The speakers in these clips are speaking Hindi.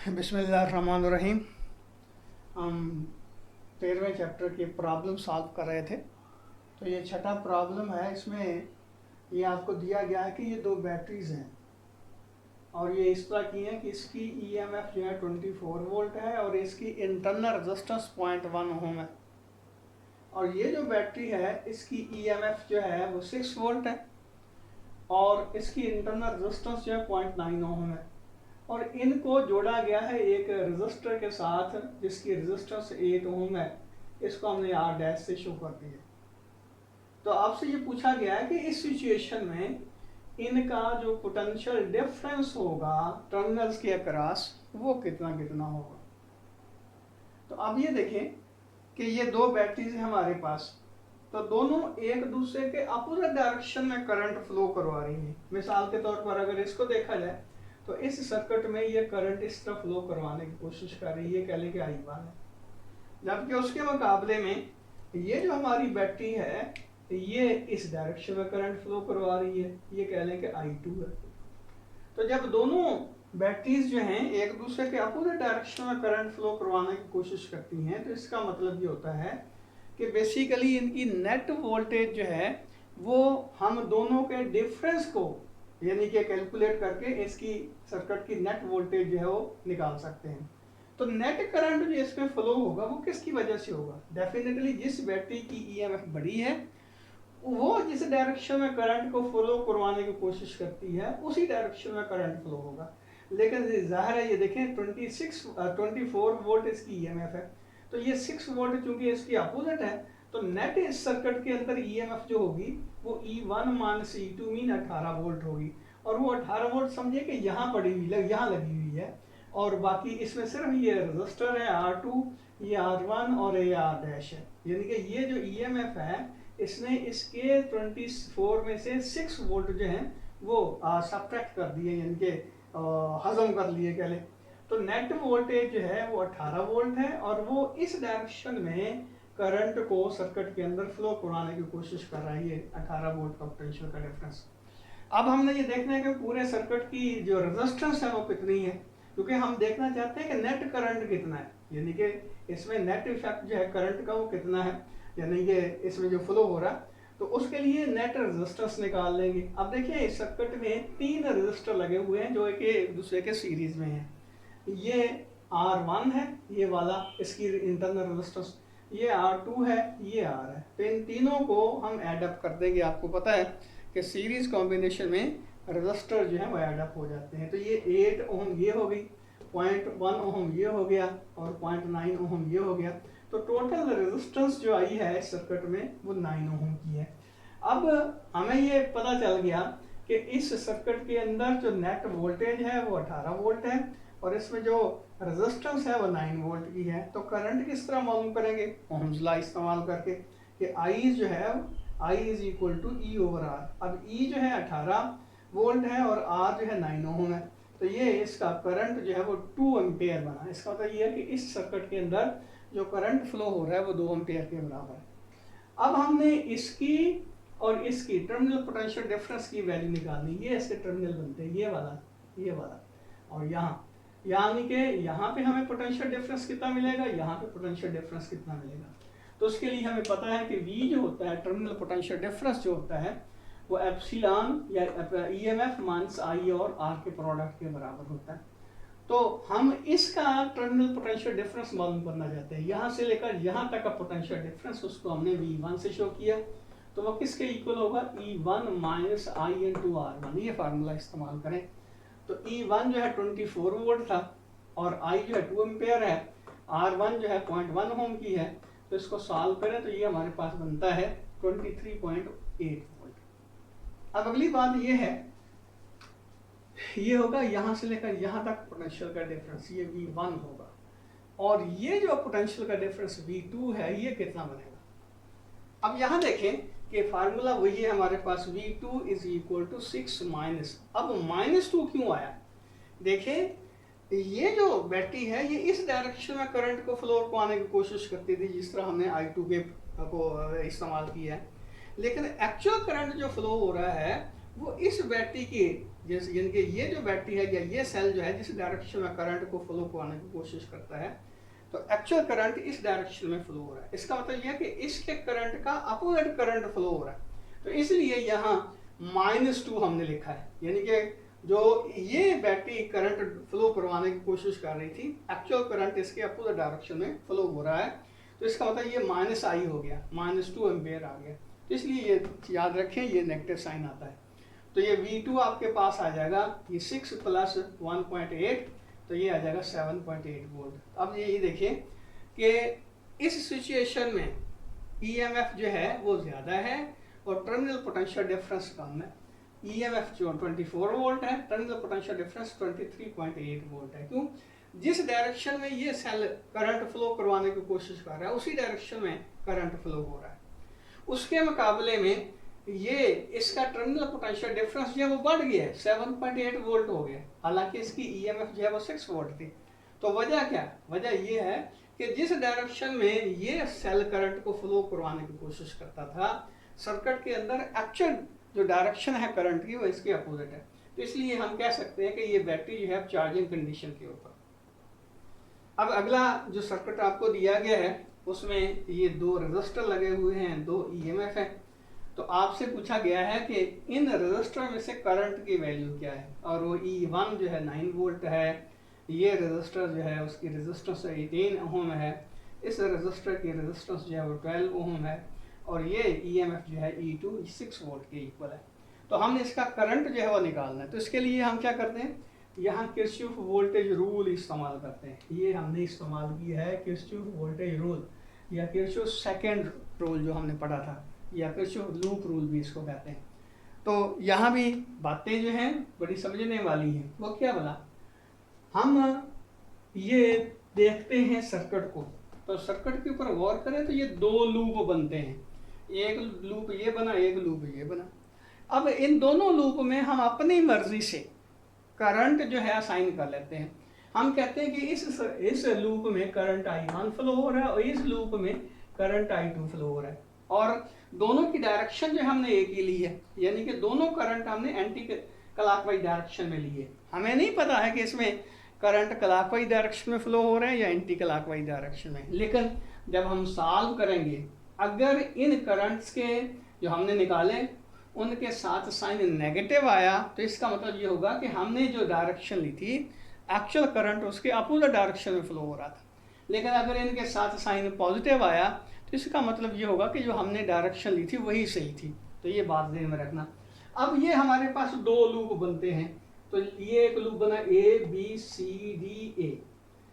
बिस्मिल्लाहिर्रहमानिर्रहीम। हम 13वें चैप्टर की प्रॉब्लम सॉल्व कर रहे थे। तो ये छठा प्रॉब्लम है। इसमें ये आपको दिया गया है कि ये दो बैटरीज हैं और ये इस तरह की हैं कि इसकी ईएमएफ जो है 24 वोल्ट है और इसकी इंटरनल रेजिस्टेंस 0.1 ओम है। और ये जो बैटरी है इसकी ईएमएफ जो है वो 6 वोल्ट है और इसकी इंटरनल रेजिस्टेंस जो है 0.9 ओम है। और इनको जोड़ा गया है एक रजिस्टर के साथ जिसकी रेजिस्टेंस 8 ओम है। इसको हमने आर डैश से शो कर दिया। तो आपसे ये पूछा गया है कि इस सिचुएशन में इनका जो पोटेंशियल डिफरेंस होगा टर्मिनल्स के अक्रॉस वो कितना कितना होगा। तो अब ये देखें कि ये दो बैटरीज हैं हमारे पास, तो दोनों एक दूसरे के अपोजिट डायरेक्शन में करंट फ्लो करवा रही हैं। मिसाल के तौर पर अगर इसको देखा जाए तो इस सर्किट में ये करंट इस तरफ फ्लो करवाने की कोशिश कर रही है, कह लें कि I1 है। जबकि उसके मुकाबले में ये जो हमारी बैटरी है ये इस डायरेक्शन में करंट फ्लो करवा रही है, ये कह लें कि I2 है। तो जब दोनों बैटरीज जो हैं एक दूसरे के अपोजिट डायरेक्शन में करंट फ्लो करवाने की कोशिश करती हैं, तो इसका मतलब ये होता है कि बेसिकली इनकी नेट वोल्टेज जो है वो हम दोनों के डिफरेंस को यानी कि कैलकुलेट करके इसकी सर्किट की नेट वोल्टेज जो है वो निकाल सकते हैं। तो नेट करंट जो इसमें फ्लो होगा वो किसकी वजह से होगा? डेफिनेटली जिस बैटरी की ईएमएफ बड़ी है वो जिस डायरेक्शन में करंट को फ्लो करवाने की कोशिश करती है उसी डायरेक्शन में करंट फ्लो होगा। लेकिन जाहिर है ये देखें 24 वोल्ट इसकी ईएमएफ है, तो ये 6 वोल्ट चूंकि इसकी अपोजिट है, तो नेट इस सर्किट के अंदर ईएमएफ जो होगी वो E1 minus E2 mean 18 volt होगी। और वो 18 वोल्ट समझे कि यहाँ पड़ी हुई यहाँ लगी हुई है और बाकी इसमें सिर्फ ये रजिस्टर है R2, ये R1 और ये R डैश है। यानी कि ये जो ईएमएफ है इसने इसके 24 में से 6 वोल्ट जो हैं वो सब्ट्रैक्ट कर दिए, यानी कि हजम कर लिए कह लें। तो नेट वोल्टेज जो है वो 18 वोल्ट है और वो इस डायरेक्शन में करंट को सर्किट के अंदर फ्लो कराने की कोशिश कर रहा है, ये 18 वोल्ट का पोटेंशियल का डिफरेंस। अब हमने ये देखना है कि पूरे सर्किट की जो रेजिस्टेंस है वो कितनी है, क्योंकि हम देखना चाहते हैं कि नेट करंट कितना है, यानी कि इसमें नेट इफेक्ट जो है करंट का वो कितना है, यानी कि इसमें जो फ्लो हो रहा है। तो उसके लिए नेट रेजिस्टेंस निकाल लेंगे। अब देखिए इस सर्किट में 3 रेजिस्टर लगे हुए हैं जो एक दूसरे के सीरीज में हैं। ये R1 है ये वाला, इसकी इंटरनल रेजिस्टेंस, ये R2 है, ये R है। तो इन तीनों को हम एडअप कर देंगे। आपको पता है कि सीरीज कॉम्बिनेशन में रेजिस्टर जो है वो एडअप हो जाते हैं। तो ये 8 ओम ये हो गई, 0.1 ओम ये हो गया और 0.9 ओम ये हो गया। तो टोटल रेजिस्टेंस जो आई है इस सर्किट में वो 9 ओम की है। अब हमें ये पता चल गया कि इस सर्किट के अंदर जो नेट वोल्टेज है वो 18 वोल्ट है और इसमें जो रेजिस्टेंस है वो 9 वोल्ट की है। तो करंट किस तरह मालूम करेंगे? ओम्स लॉ इस्तेमाल करके कि I जो है I is equal to E over R। अब E जो है 18 वोल्ट है और R जो है 9 ओम है, तो ये इसका करंट जो है वो 2 एम्पेयर बना। इसका मतलब ये है कि इस सर्किट के अंदर जो करंट फ्लो हो रहा है वो 2 एम्पेयर के बराबर है। अब हमने इसकी और इसकी टर्मिनल पोटेंशियल डिफरेंस की वैल्यू निकालनी। ये इसके टर्मिनल बनते हैं, ये वाला और यहाँ, यानी कि यहाँ पे हमें पोटेंशियल डिफरेंस कितना मिलेगा, यहाँ पे पोटेंशियल डिफरेंस कितना मिलेगा। तो उसके लिए हमें पता है कि V जो होता है टर्मिनल पोटेंशियल डिफरेंस जो होता है वो एप्सिलॉन या EMF माइनस I और R के प्रोडक्ट के बराबर होता है। तो हम इसका टर्मिनल पोटेंशियल डिफरेंस मालूम करना चाहते हैं। यहाँ से लेकर यहाँ तक का पोटेंशियल डिफरेंस उसको हमने V1 से शो किया, तो वो किसके इक्वल होगा? E1 minus I into R1। ये फार्मूला इस्तेमाल करें। तो E1 जो है 24 वोल्ट था और I जो है 2 एम्पेयर है, R1 जो है 0.1 ओम की है। तो इसको सॉल्व करें तो ये हमारे पास बनता है 23.8 वोल्ट। अब अगली बात ये है, ये होगा यहाँ से लेकर यहाँ तक पोटेंशियल का डिफरेंस, ये V1 होगा और ये जो पोटेंशियल का डिफरेंस V2 है ये कितना बनेगा। अब यहाँ देखें कि फार्मूला वही है हमारे पास, V2 is equal to 6 minus. अब -2 क्यों आया? देखें ये जो बैटरी है ये इस डायरेक्शन में करंट को फ्लो करवाने की कोशिश करती थी जिस तरह हमने I2 के को इस्तेमाल किया है, लेकिन एक्चुअल करंट जो फ्लो हो रहा है वो इस बैटरी की जैसे यानी कि ये जो बैटरी है या ये सेल जो है जिस डायरेक्शन में करंट को फ्लो कराने की कोशिश करता है, तो एक्चुअल करंट इस डायरेक्शन में फ्लो हो रहा है। इसका मतलब यह है कि इसके करंट का अपोजिट करंट फ्लो हो रहा है। तो इसलिए यहाँ -2 हमने लिखा है, यानी कि जो ये बैटरी करंट फ्लो करवाने की कोशिश कर रही थी, एक्चुअल करंट इसके अपोजिट डायरेक्शन में फ्लो हो रहा है। तो इसका मतलब ये -I हो गया, -2 एम्पेयर आ गया। तो इसलिए ये याद रखें, ये नेगेटिव साइन आता है। तो ये V2 आपके पास आ जाएगा, ये 6 + 1.8, तो ये आ जाएगा 7.8 वोल्ट। अब ये देखिए कि इस सिचुएशन में EMF जो है वो ज़्यादा है और टर्मिनल पोटेंशियल डिफरेंस कम है। EMF जो 24 वोल्ट है, टर्मिनल पोटेंशियल डिफरेंस 23.8 वोल्ट है। क्यों? जिस डायरेक्शन में ये सेल करंट फ्लो करवाने की कोशिश कर रहा है उसी डायरेक्शन में करंट फ्लो हो रहा है। उसके मुकाबले में ये इसका टर्मिनल पोटेंशियल डिफरेंस जो है वो बढ़ गया है, 7.8 वोल्ट हो गया, हालांकि इसकी EMF जो है वो 6 वोल्ट थी। तो वजह क्या? वजह ये है कि जिस डायरेक्शन में ये सेल करंट को फ्लो करवाने की कोशिश करता था, सर्किट के अंदर एक्चुअल जो डायरेक्शन है करंट की वो इसके अपोजिट है। तो इसलिए हम कह सकते हैं कि ये बैटरी जो है चार्जिंग कंडीशन के ऊपर। अब अगला जो सर्किट आपको दिया गया है उसमें ये 2 रेजिस्टर लगे हुए हैं, 2 EMF है। तो आपसे पूछा गया है कि इन रेजिस्टर में से करंट की वैल्यू क्या है, और वो E1 जो है 9 वोल्ट है, ये रेजिस्टर जो है उसकी रेजिस्टेंस 18 ओम है, इस रेजिस्टर की रेजिस्टेंस जो है वो 12 ओम है, और ये EMF जो है E2 6 वोल्ट के इक्वल है। तो हमने इसका करंट जो है वो निकालना है। तो इसके लिए हम क्या करते हैं, यहाँ किरचॉफ वोल्टेज रूल इस्तेमाल करते हैं। ये हमने इस्तेमाल किया है किरचॉफ वोल्टेज रूल या किरचॉफ सेकंड रूल जो हमने पढ़ा था, या किरचॉफ लूप रूल भी इसको कहते हैं। तो यहाँ भी बातें जो हैं बड़ी समझने वाली हैं। वो क्या बोला, हम ये देखते हैं सर्किट को, तो सर्किट के ऊपर गौर करें तो ये 2 लूप बनते हैं, एक लूप ये बना, एक लूप ये बना। अब इन दोनों लूप में हम अपनी मर्जी से करंट जो है असाइन कर लेते हैं। हम कहते हैं कि इस लूप में करंट I1 फ्लो हो रहा है और इस लूप में करंट I2 फ्लो हो रहा है, और दोनों की डायरेक्शन जो हमने एक ही ली है, यानी कि दोनों करंट हमने एंटी क्लॉकवाइज डायरेक्शन में लिए। हमें नहीं पता है कि इसमें करंट क्लॉकवाइज डायरेक्शन में फ्लो हो रहे हैं या एंटी क्लॉकवाइज डायरेक्शन में, लेकिन जब हम सॉल्व करेंगे, अगर इन करंट्स के जो हमने निकाले उनके साथ साइन नेगेटिव आया, तो इसका मतलब ये होगा कि हमने जो डायरेक्शन ली थी एक्चुअल करंट उसके अपोजिट डायरेक्शन में फ्लो हो रहा था। लेकिन अगर इनके साथ साइन पॉजिटिव आया तो इसका मतलब ये होगा कि जो हमने डायरेक्शन ली थी वही सही थी। तो ये बात ध्यान में रखना। अब ये हमारे पास 2 लूप बनते हैं, तो ये एक लूप बना ABCDA।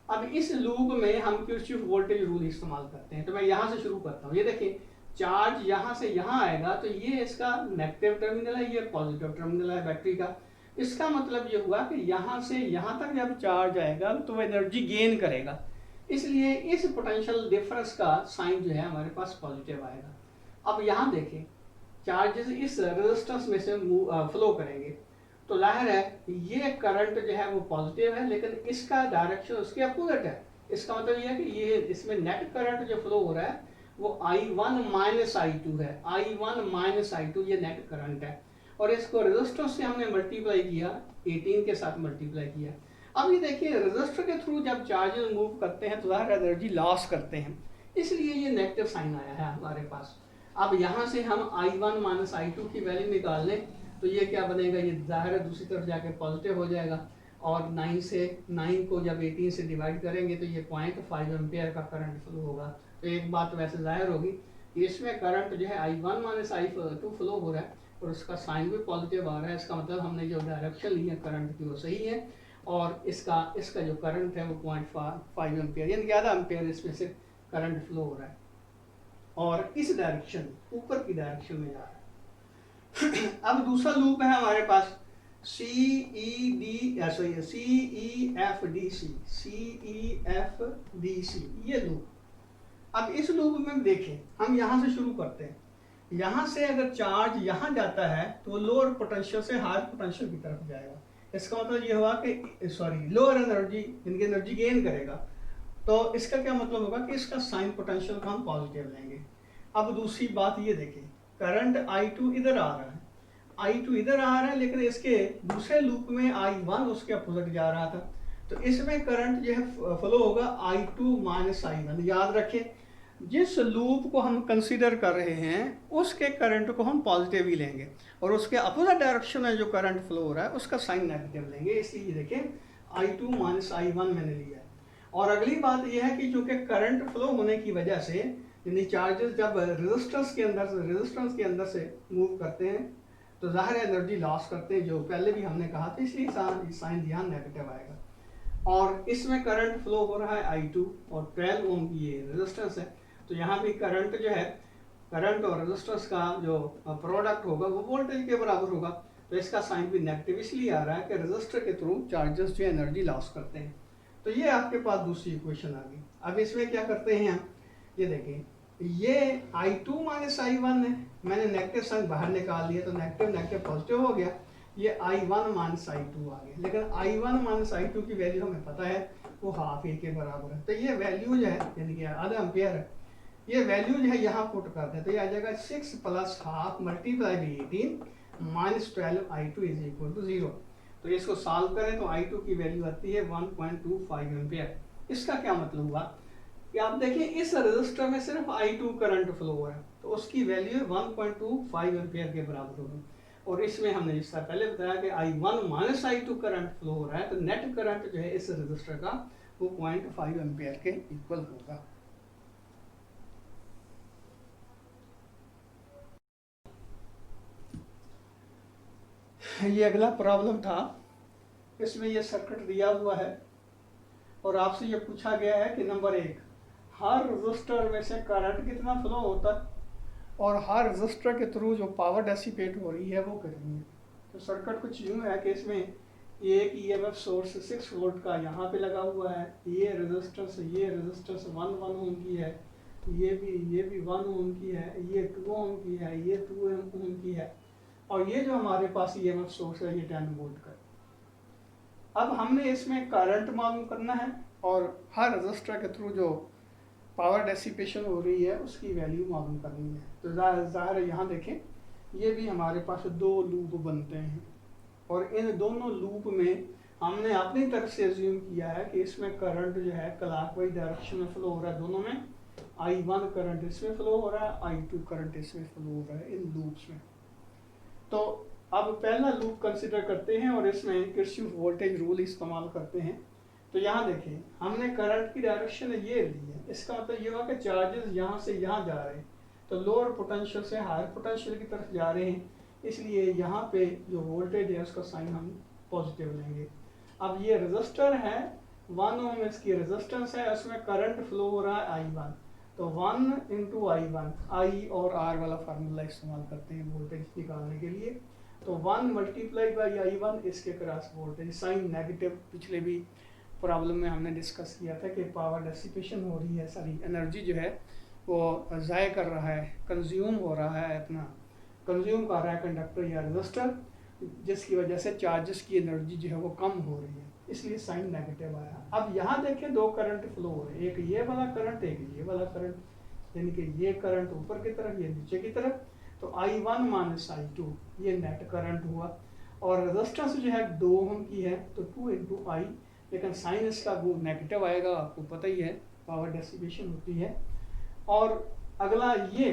अब इस लूप में हम किरचॉफ वोल्टेज रूल इस्तेमाल करते हैं। तो मैं यहाँ से शुरू करता हूँ। ये देखिए, चार्ज यहाँ से यहाँ आएगा तो ये इसका नेगेटिव टर्मिनल है, ये पॉजिटिव टर्मिनल है बैटरी का। इसका मतलब ये हुआ कि यहाँ से यहाँ तक जब चार्ज आएगा तो वो एनर्जी गेन करेगा, इसलिए इस पोटेंशियल डिफरेंस का साइन जो है हमारे पास पॉजिटिव आएगा। अब यहाँ देखें, चार्जेस इस रेजिस्टेंस में से फ्लो करेंगे, तो जाहिर है ये करंट जो है वो पॉजिटिव है, लेकिन इसका डायरेक्शन उसके अपोजिट है। इसका मतलब ये है कि ये इसमें नेट करंट जो फ्लो हो रहा है वो I1 - I2 है। I1 - I2 ये नेट करंट है, और इसको रेजिस्टेंस से हमने मल्टीप्लाई किया, 18 के साथ मल्टीप्लाई किया। अब ये देखिए, रेजिस्टर के थ्रू जब चार्जेस मूव करते हैं तो ज़ाहिर एनर्जी लॉस करते हैं, इसलिए ये नेगेटिव साइन आया है हमारे पास। अब यहाँ से हम I1 - I2 की वैल्यू निकाल लें तो ये क्या बनेगा, ये ज़ाहिर है दूसरी तरफ जाके पॉजिटिव हो जाएगा, और 9 को जब 18 से डिवाइड करेंगे तो ये 0.5 एम्पेयर का करंट फ्लो होगा। तो एक बात वैसे जाहिर होगी कि इसमें करंट जो है I1 - I2 फ्लो हो रहा है और उसका साइन भी पॉजिटिव आ रहा है। इसका मतलब हमने जो डायरेक्शन ली है करंट की वो सही है, और इसका जो करंट है वो 0.5 एम्पेयर यानी आधा एम्पेयर इसमें से करंट फ्लो हो रहा है, और इस डायरेक्शन ऊपर की डायरेक्शन में जा रहा है। अब दूसरा लूप है हमारे पास CEFDC, ये लूप। अब इस लूप में देखें, हम यहाँ से शुरू करते हैं। यहाँ से अगर चार्ज यहाँ जाता है तो लोअर पोटेंशियल से हायर पोटेंशियल की तरफ जाएगा। इसका मतलब ये हुआ कि लोअर एनर्जी इनकी एनर्जी गेन करेगा। तो इसका क्या मतलब होगा कि इसका साइन पोटेंशियल का हम पॉजिटिव लेंगे। अब दूसरी बात ये देखें, करंट I2 इधर आ रहा है, I2 इधर आ रहा है, लेकिन इसके दूसरे लूप में I1 उसके अपोजिट जा रहा था, तो इसमें करंट जो है फ्लो होगा I2 माइनस I1। याद रखें, जिस लूप को हम कंसीडर कर रहे हैं उसके करंट को हम पॉजिटिव ही लेंगे, और उसके अपोजिट डायरेक्शन में जो करंट फ्लो हो रहा है उसका साइन नेगेटिव लेंगे। इसलिए देखें I2 माइनस I1 मैंने लिया है। और अगली बात यह है कि चूंकि करंट फ्लो होने की वजह से, यानी चार्जेस जब रेजिस्टेंस के अंदर से मूव करते हैं तो ज़ाहिर एनर्जी लॉस करते हैं, जो पहले भी हमने कहा था, इसलिए साइन यहाँ नेगेटिव आएगा। और इसमें करंट फ्लो हो रहा है I2 और 12 ओम की ये रेजिस्टेंस है, तो यहाँ भी करंट जो है, करंट और रेजिस्टेंस का जो प्रोडक्ट होगा वो वोल्टेज के बराबर होगा, तो इसका साइन भी नेगेटिव इसलिए आ रहा है कि रेजिस्टर के थ्रू चार्जेस जो एनर्जी लॉस करते हैं। तो ये आपके पास दूसरी इक्वेशन आ गई। अब इसमें क्या करते हैं हम, ये देखें, ये I2 माइनस I1 है, मैंने नेगेटिव साइन बाहर निकाल लिया तो नेगेटिव नेगेटिव पॉजिटिव हो गया, ये I1 माइनस I2 आ गया। लेकिन I1 माइनस I2 की वैल्यू हमें पता है वो हाफ ए के बराबर है, तो ये वैल्यू जो है यानी कि आधा एम्पेयर है, ये वैल्यू जो है यहाँ पुट कर दें तो ये आ जाएगा 6 plus half multiply by 18 minus 12 I2 is equal to 0। तो इसको सॉल्व करें तो I2 की वैल्यू आती है 1.25 एम्पेयर। इसका क्या मतलब हुआ कि आप देखिए इस रजिस्टर में सिर्फ I2 करंट फ्लो हो रहा है, तो उसकी वैल्यू 1.25 एम्पेयर के बराबर होगी। और इसमें हमने जिस तरह पहले बताया कि I1 minus I2 current flow हो रहा है, तो नेट करंट जो है इस रजिस्टर का वो 0.5 एम्पेयर के इक्वल होगा। ये अगला प्रॉब्लम था, इसमें ये सर्किट दिया हुआ है और आपसे ये पूछा गया है कि नंबर 1, हर रजिस्टर में से करंट कितना फ्लो होता है और हर रजिस्टर के थ्रू जो पावर डेसिपेट हो रही है वो कितनी है। तो सर्किट कुछ यूँ है कि इसमें एक EMF सोर्स 6 वोल्ट का यहाँ पे लगा हुआ है, ये रेजिस्टेंस 1 ओम की है, ये भी 1 ओम की है, ये 2 ओम की है, ये 2 ओम की है, और ये जो हमारे पास EMF सोर्स है ये 10 वोल्ट का। अब हमने इसमें करंट मालूम करना है और हर रजिस्टर के थ्रू जो पावर डेसिपेशन हो रही है उसकी वैल्यू मालूम करनी है। तो ज़ाहिर है यहाँ देखें, ये भी हमारे पास 2 लूप बनते हैं और इन दोनों लूप में हमने अपनी तरफ से अज्यूम किया है कि इसमें करंट जो है क्लॉकवाइज डायरेक्शन में फ्लो हो रहा है, दोनों में I1 करंट इसमें फ्लो हो रहा है, I2 करंट इसमें फ्लो हो रहा है इन लूप्स में। तो अब पहला लूप कंसिडर करते हैं और इसमें किरचॉफ वोल्टेज रूल इस्तेमाल करते हैं। तो यहाँ देखें, हमने करंट की डायरेक्शन ये ली है, इसका मतलब ये हुआ कि चार्जेस यहाँ से यहाँ जा रहे हैं, तो लोअर पोटेंशियल से हायर पोटेंशियल की तरफ जा रहे हैं, इसलिए यहाँ पे जो वोल्टेज है उसका साइन हम पॉजिटिव लेंगे। अब ये रेजिस्टर है 1 ओम इसकी रेजिस्टेंस है, उसमें करंट फ्लो हो रहा है I1, तो 1 इंटू I1, I और R वाला फार्मूला इस्तेमाल करते हैं वोल्टेज निकालने के लिए। तो 1 मल्टीप्लाई बाई I1, इसके क्रॉस वोल्टेज साइन नेगेटिव। पिछले भी प्रॉब्लम में हमने डिस्कस किया था कि पावर डेसिपेशन हो रही है, सारी एनर्जी जो है वो ज़ाय कर रहा है, कंज्यूम हो रहा है, अपना कंज्यूम कर रहा है कंडक्टर या रेजिस्टर, जिसकी वजह से चार्जेस की एनर्जी जो है वो कम हो रही है, इसलिए साइन नेगेटिव आया। अब यहाँ देखें 2 करंट फ्लो हो रहे हैं, एक ये वाला करंट, एक ये वाला करंट, यानी कि ये करंट ऊपर की तरफ, ये नीचे की तरफ। तो I1 माइनस I2 ये नेट करंट हुआ, और रेजिस्टेंस जो है 2 ओम की है, तो 2 इंटू I, लेकिन साइन इसका वो नेगेटिव आएगा, आपको पता ही है पावर डेसिपेशन होती है। और अगला ये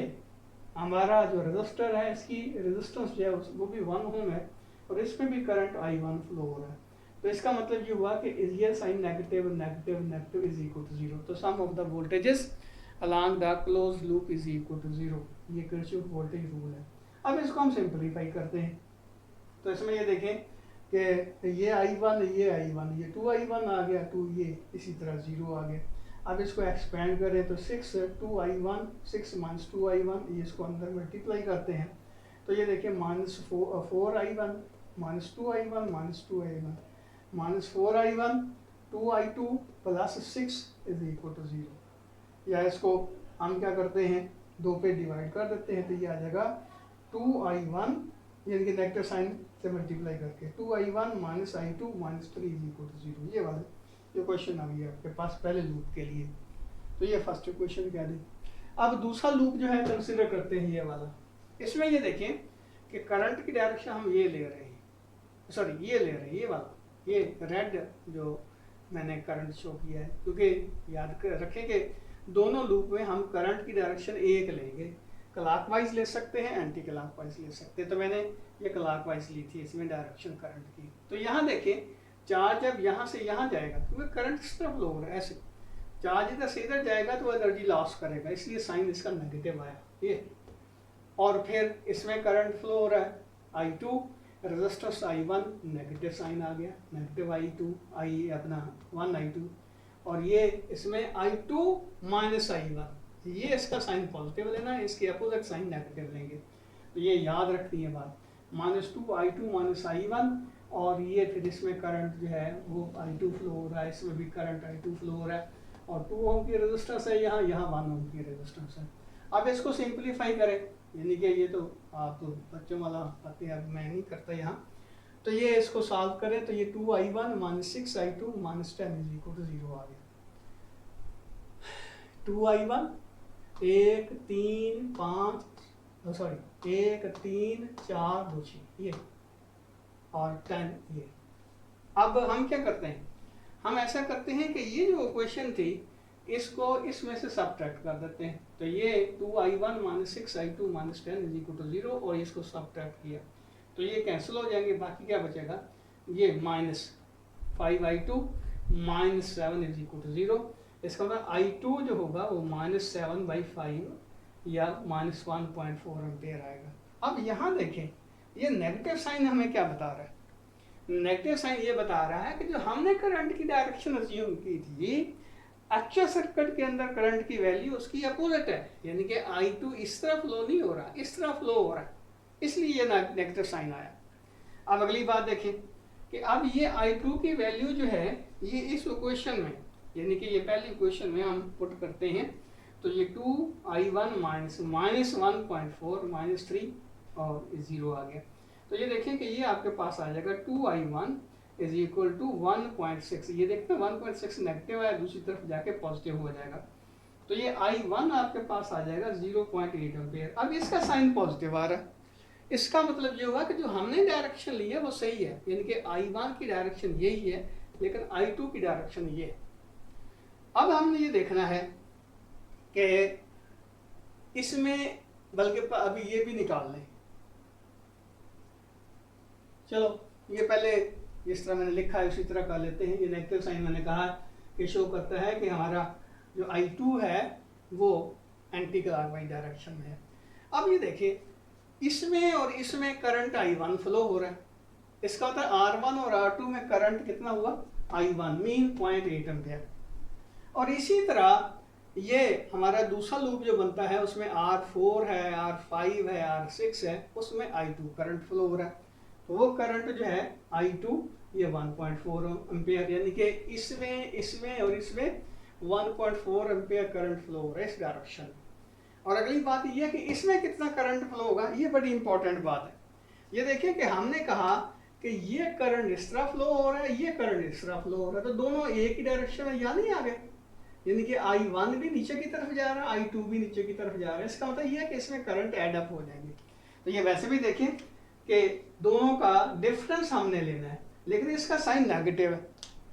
हमारा जो रेजिस्टर है, इसकी रेजिस्टेंस जो है वो भी 1 ओम है और इसमें भी करंट I1 फ्लो हो रहा है। तो इसका मतलब ये हुआ कि ये sign negative negative negative is equal to 0, तो sum of the voltages along the close loop is equal to 0। ये किरचॉफ वोल्टेज रूल है। अब इसको हम सिंपलीफाई करते हैं, तो इसमें ये देखें कि ये I1 ये 2I1 आ गया, 2 ये इसी तरह 0 आ गया। अब इसको एक्सपेंड करें तो 6 2I1 6 माइनस 2I1, ये इसको अंदर मल्टीप्लाई करते हैं तो ये देखिए minus 4I1 minus 2I1 minus 2I1 minus 4I1 2I2 plus 6 is equal to 0। या इसको हम क्या करते हैं, 2 पे डिवाइड कर देते हैं, तो ये आ जाएगा 2I1 यानी कि नेगेटिव साइन से मल्टीप्लाई करके 2I1 minus I2 minus 3 is equal to 0। ये वाला ये क्वेश्चन आ गया आपके पास पहले लूप के लिए, तो ये फर्स्ट क्वेश्चन कह दें। अब दूसरा लूप जो है कंसिडर करते हैं ये वाला। इसमें ये देखें कि करंट की डायरेक्शन हम ये ले रहे हैं, सॉरी ये ले रहे हैं, ये वाला, ये रेड जो मैंने करंट शो किया है, क्योंकि याद रखें कि दोनों लूप में हम करंट की डायरेक्शन एक लेंगे, क्लॉकवाइज ले सकते हैं, एंटी क्लॉकवाइज ले सकते हैं। तो मैंने ये क्लॉकवाइज ली थी इसमें डायरेक्शन करंट की। तो यहाँ देखें, चार्ज जब यहाँ से यहाँ जाएगा क्योंकि करंट इस तरफ फ्लो हो रहा है, ऐसे चार्ज इधर से इधर जाएगा तो एनर्जी लॉस करेगा, इसलिए साइन इसका नेगेटिव आया ये। और फिर इसमें करंट फ्लो हो रहा है I2, resistance I1, negative sign आ गया, नेगेटिव I2 I अपना 1I2, और ये इसमें I2 माइनस I1, ये इसका साइन पॉजिटिव लेना है, इसके अपोजिट साइन नेगेटिव लेंगे। तो ये याद रखनी है बात, -2I2 माइनस I1, और ये फिर इसमें करंट जो है वो I2 फ्लो हो रहा है, इसमें भी करंट I2 फ्लो हो रहा है, और 2 ओम की रेजिस्टेंस है यहाँ, 1 ओम की रेजिस्टेंस है। अब इसको सिंप्लीफाई करें, यानी कि ये तो आप तो बच्चों वाला आते हैं, अब मैं नहीं करता यहाँ। तो ये इसको सॉल्व करें तो ये 2I1 minus 6I2 minus 10 is equal to 0 आ गया। 2I1 1 3 5 सॉरी 1 3 4 2 6 ये, और 10 ये। अब हम क्या करते हैं, हम ऐसा करते हैं कि ये जो इक्वेशन थी इसको इसमें से सब्ट्रैक्ट कर देते हैं। तो ये 2I1 minus 6I2 minus 10 is equal to 0, और इसको सब्ट्रैक्ट किया तो ये कैंसिल हो जाएंगे, बाकी क्या बचेगा, ये -5I2 minus 7 is equal to 0। इसका मतलब I2 जो होगा वो -7/5 या -1.4 एम्पेयर आएगा। अब यहाँ देखें, ये नेगेटिव साइन हमें क्या बता रहा है, नेगेटिव साइन ये बता रहा है कि जो हमने करंट की डायरेक्शन अज्यूम की थी, एक्चुअल सर्किट के अंदर करंट की वैल्यू उसकी अपोजिट है, यानी कि I2 इस तरफ फ्लो नहीं हो रहा, इस तरफ फ्लो हो रहा है, इसलिए ये नेगेटिव साइन आया। अब अगली बात देखें कि अब ये I2 की वैल्यू जो है ये इस इक्वेशन में, यानी कि ये पहली इक्वेशन में हम पुट करते हैं, तो ये 2I1 माइनस -1.4 -3 और 0 आ गया। तो ये देखें कि ये आपके पास आ जाएगा 2I1 इज इक्वल टू 1.6, ये देखते हैं 1.6 नेगेटिव है, दूसरी तरफ जाके पॉजिटिव हो जाएगा, तो ये I1 आपके पास आ जाएगा 0.8 एम्पेयर। अब इसका साइन पॉजिटिव आ रहा है, इसका मतलब ये हुआ कि जो हमने डायरेक्शन ली है वो सही है, यानी कि I1 की डायरेक्शन यही है, लेकिन I2 की डायरेक्शन ये है। अब हमने ये देखना है कि इसमें, बल्कि अभी ये भी निकाल लें, चलो ये पहले जिस तरह मैंने लिखा है उसी तरह कर लेते हैं। ये नेगेटिव साइन मैंने कहा कि शो करता है कि हमारा जो I2 है वो एंटी क्लॉकवाइज डायरेक्शन में है। अब ये देखिए, इसमें और इसमें करंट I1 फ्लो हो रहा है, इसका मतलब R1 और R2 में करंट कितना हुआ, I1 मीन 0.8 एम्पेयर। और इसी तरह ये हमारा दूसरा लूप जो बनता है उसमें R4 है, R5 है, R6 है, उसमें I2 करंट फ्लो हो रहा है, तो वो करंट जो है I2 ये 1.4 एम्पेयर, यानी कि इसमें इसमें और इसमें 1.4 एम्पेयर करंट फ्लो हो रहा है इस डायरेक्शन। और अगली बात ये है कि इसमें कितना करंट फ्लो होगा, ये बड़ी इंपॉर्टेंट बात है। ये देखिए कि हमने कहा कि ये करंट इस तरह फ्लो हो रहा है, ये करंट इस तरह फ्लो हो रहा है, तो दोनों एक ही डायरेक्शन में या नहीं आ गए, यानी कि I1 भी नीचे की तरफ जा रहा है, I2 भी नीचे की तरफ जा रहा है। इसका मतलब ये है कि इसमें करंट ऐड अप हो जाएंगे। तो ये वैसे भी देखें कि दोनों का डिफरेंस हमने लेना है, लेकिन इसका साइन नेगेटिव है,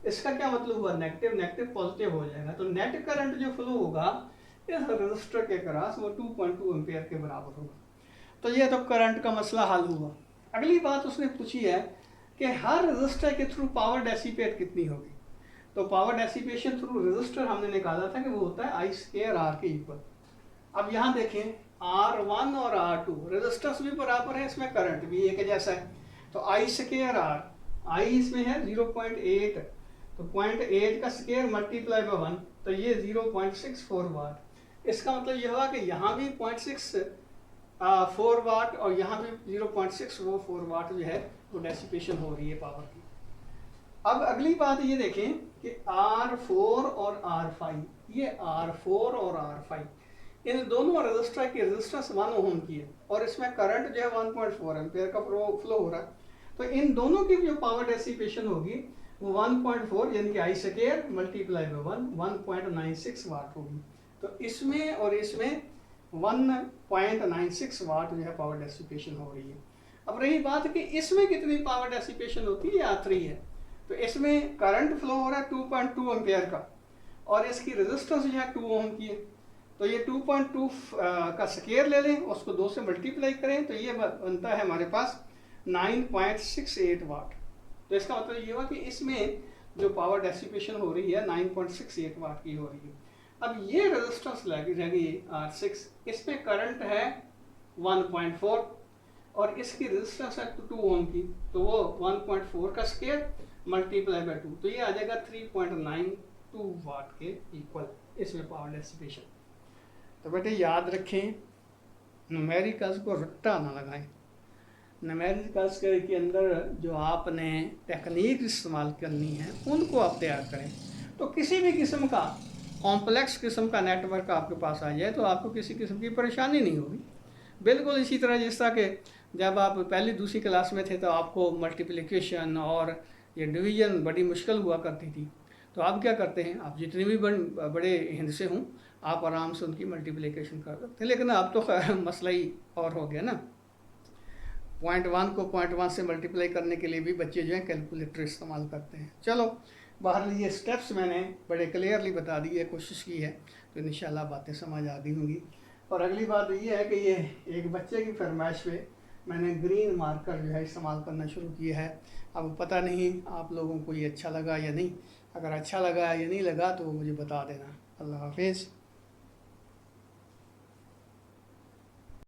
इसका क्या मतलब हुआ, नेगेटिव नेगेटिव पॉजिटिव हो जाएगा, तो नेट करंट जो फ्लो होगा इस रजिस्टर के क्रॉस वो 2.2 एम्पेयर के बराबर होगा। तो ये तो करंट का मसला हल हुआ। अगली बात उसने पूछी है कि हर रजिस्टर के थ्रू पावर डेसिपेट कितनी होगी, तो पावर डेसिपेशन थ्रू रजिस्टर हमने निकाला था कि वो होता है I²R के इक्वल। अब यहाँ देखें R1 और R2 रेजिस्टेंस भी बराबर है, इसमें करंट भी एक जैसा है, तो I²R, I इसमें है 0.8, तो 0.8 का स्क्वायर मल्टीप्लाई बाय 1, तो ये 0.64 वाट। इसका मतलब ये हुआ कि यहाँ भी 0.64 वाट और यहाँ भी 0.644 वाट जो है वो डेसिपेशन हो रही है पावर की। अब अगली बात ये देखें कि R4 और R5, ये R4 और R5 इन दोनों रजिस्टर की रेजिस्टेंस 1 ओम की है, और इसमें करंट जो है 1.4 एम्पेयर का फ्लो हो रहा है, तो इन दोनों की जो पावर डेसिपेशन होगी वो 1.4 यानी कि I² मल्टीप्लाई बाय 1.96 वाट होगी। तो इसमें और इसमें 1.96 वाट जो है पावर डेसिपेशन हो रही है। अब रही बात कि इसमें कितनी पावर डेसिपेशन होती है, या 3 है। तो इसमें करंट फ्लो हो रहा है 2.2 एम्पेयर का, और इसकी रेजिस्टेंस जो है 2 ओम की है। तो ये 2.2 का स्केयर ले लें, उसको 2 से मल्टीप्लाई करें, तो ये बनता है हमारे पास 9.68 वाट। तो इसका मतलब ये हुआ कि इसमें जो पावर डेसिपेशन हो रही है 9.68 वाट की हो रही है। अब ये रेजिस्टेंस लगी R6, इसमें करंट है 1.4 और इसकी रेजिस्टेंस है 2 ओम की, तो वो 1.4 का स्केयर मल्टीप्लाई बाय 2, तो ये आ जाएगा 3.92 वाट के इक्वल इसमें पावर डेसिपेशन। तो बेटे याद रखें, न्यूमेरिकल्स को रट्टा ना लगाएं। न्यूमेरिकल्स के अंदर जो आपने टेक्निक इस्तेमाल करनी है उनको आप तैयार करें। तो किसी भी किस्म का कॉम्प्लेक्स किस्म का नेटवर्क आपके पास आ जाए तो आपको किसी किस्म की परेशानी नहीं होगी। बिल्कुल इसी तरह जिस तरह के जब आप पहली दूसरी क्लास में थे तो आपको मल्टीप्लिकेशन और ये डिवीज़न बड़ी मुश्किल हुआ करती थी, तो आप क्या करते हैं, आप जितने भी बड़े हिंदसे हों आप आराम से उनकी मल्टीप्लिकेशन कर सकते हैं। लेकिन अब तो मसला ही और हो गया ना, 0.1 को 0.1 से मल्टीप्लाई करने के लिए भी बच्चे जो हैं कैलकुलेटर इस्तेमाल करते हैं। चलो बाहर ये स्टेप्स मैंने बड़े क्लियरली बता दिए, कोशिश की है, तो इंशाल्लाह बातें समझ आ गई होंगी। और अगली बात ये है कि ये एक बच्चे की फरमाइश पे मैंने ग्रीन मार्कर जो है इस्तेमाल करना शुरू किया है। अब पता नहीं आप लोगों को ये अच्छा लगा या नहीं, अगर अच्छा लगा या नहीं लगा तो मुझे बता देना। अल्लाह हाफिज़।